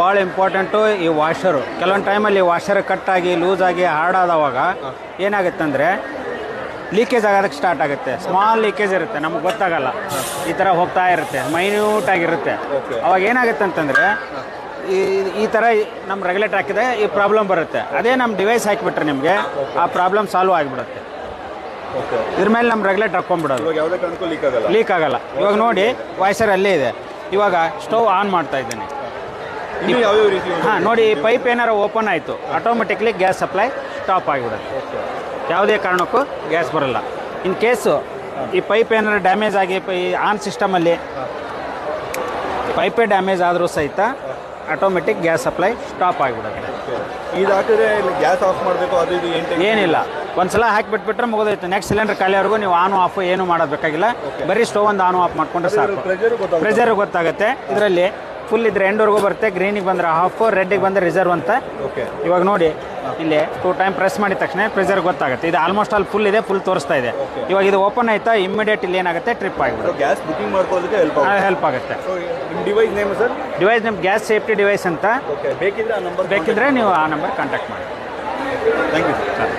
ಭಾಳ ಇಂಪಾರ್ಟೆಂಟು ಈ ವಾಷರು. ಕೆಲವೊಂದು ಟೈಮಲ್ಲಿ ವಾಷರ್ ಕಟ್ಟಾಗಿ ಲೂಸಾಗಿ ಹಾರ್ಡಾದವಾಗ ಏನಾಗುತ್ತೆ ಅಂದರೆ ಲೀಕೇಜ್ ಆಗೋದಕ್ಕೆ ಸ್ಟಾರ್ಟ್ ಆಗುತ್ತೆ. ಸ್ಮಾಲ್ ಲೀಕೇಜ್ ಇರುತ್ತೆ, ನಮಗೆ ಗೊತ್ತಾಗಲ್ಲ. ಈ ಥರ ಹೋಗ್ತಾ ಇರುತ್ತೆ, ಮೈನ್ಯೂಟ್ ಆಗಿರುತ್ತೆ. ಅವಾಗ ಏನಾಗುತ್ತೆ ಅಂತಂದರೆ ಈ ಥರ ನಮ್ಮ ರೆಗ್ಯುಲೇಟರ್ ಹಾಕಿದ್ರೆ ಈ ಪ್ರಾಬ್ಲಮ್ ಬರುತ್ತೆ. ಅದೇ ನಮ್ಮ ಡಿವೈಸ್ ಹಾಕಿಬಿಟ್ರೆ ನಿಮಗೆ ಆ ಪ್ರಾಬ್ಲಮ್ ಸಾಲ್ವ್ ಆಗಿಬಿಡುತ್ತೆ. ಇದ್ರ ಮೇಲೆ ನಮ್ಮ ರೆಗ್ಯುಲೇಟರ್ ಹಾಕ್ಕೊಂಡ್ಬಿಡೋದು, ಲೀಕ್ ಆಗಲ್ಲ. ಇವಾಗ ನೋಡಿ ವಾಯ್ಸರ್ ಅಲ್ಲೇ ಇದೆ. ಇವಾಗ ಸ್ಟವ್ ಆನ್ ಮಾಡ್ತಾ ಇದ್ದೇನೆ. ಹಾಂ ನೋಡಿ, ಈ ಪೈಪ್ ಏನಾರು ಓಪನ್ ಆಯಿತು ಆಟೋಮೆಟಿಕ್ಲಿ ಗ್ಯಾಸ್ ಸಪ್ಲೈ ಸ್ಟಾಪ್ ಆಗಿಬಿಡುತ್ತೆ. ಯಾವುದೇ ಕಾರಣಕ್ಕೂ ಗ್ಯಾಸ್ ಬರೋಲ್ಲ. ಇನ್ ಕೇಸು ಈ ಪೈಪ್ ಏನಾರು ಡ್ಯಾಮೇಜ್ ಆಗಿ ಈ ಆನ್ ಸಿಸ್ಟಮಲ್ಲಿ ಪೈಪೇ ಡ್ಯಾಮೇಜ್ ಆದರೂ ಸಹಿತ ಆಟೋಮೆಟಿಕ್ ಗ್ಯಾಸ್ ಸಪ್ಲೈ ಸ್ಟಾಪ್ ಆಗಿಬಿಡುತ್ತೆ. ಇದು ಹಾಕಿದ್ರೆ ಗ್ಯಾಸ್ ಆಫ್ ಮಾಡಬೇಕು, ಅದು ಇದು ಏನಿಲ್ಲ. ಒಂದ್ಸಲ ಹಾಕಿಬಿಟ್ಬಿಟ್ರೆ ಮುಗಿದೋಯ್ತು. ನೆಕ್ಸ್ಟ್ ಸಿಲಿಂಡರ್ ಖಾಲಿವರೆಗೂ ನೀವು ಆನ್ ಆಫ್ ಏನು ಮಾಡೋದಬೇಕಾಗಿಲ್ಲ. ಬರೀ ಸ್ಟವ್ ಒಂದು ಆನ್ ಆಫ್ ಮಾಡ್ಕೊಂಡ್ರೆ ಸಾಕು. ಪ್ರೆಷರ್ ಗೊತ್ತಾಗುತ್ತೆ. ಇದರಲ್ಲಿ ಫುಲ್ ಇದ್ರೆ ಎಂಡ್ವರೆಗೂ ಬರುತ್ತೆ. ಗ್ರೀನಿಗೆ ಬಂದರೆ ಹಾಫ್, ರೆಡ್ಡಿಗೆ ಬಂದರೆ ರಿಸರ್ವ್ ಅಂತ. ಇವಾಗ ನೋಡಿ ಇಲ್ಲಿ 2 ಟೈಮ್ ಪ್ರೆಸ್ ಮಾಡಿದ ತಕ್ಷಣ ಪ್ರೆಷರ್ ಗೊತ್ತಾಗುತ್ತೆ. ಇದು ಆಲ್ಮೋಸ್ಟ್ ಆಲ್ ಫುಲ್ ಇದೆ, ಫುಲ್ ತೋರಿಸ್ತಾ ಇದೆ. ಇವಾಗ ಇದು ಓಪನ್ ಆಯ್ತಾ ಇಮಿಡಿಯೇಟ್ ಇಲ್ಲಿ ಏನಾಗುತ್ತೆ ಟ್ರಿಪ್ ಆಗಿಬಿಡುತ್ತೆ. ಗ್ಯಾಸ್ ಬುಕಿಂಗ್ ಮಾಡ್ಕೊಳ್ಳೋದಕ್ಕೆ ಹೆಲ್ಪ್ ಆಗುತ್ತೆ. Device name sir? Device name gas safety device ಅಂತ. ಬೇಕಿದ್ರೆ ಬೇಕಿದ್ರೆ ನೀವು ಆ ನಂಬರ್ ಕಾಂಟ್ಯಾಕ್ಟ್ ಮಾಡಿ. Thank you sir.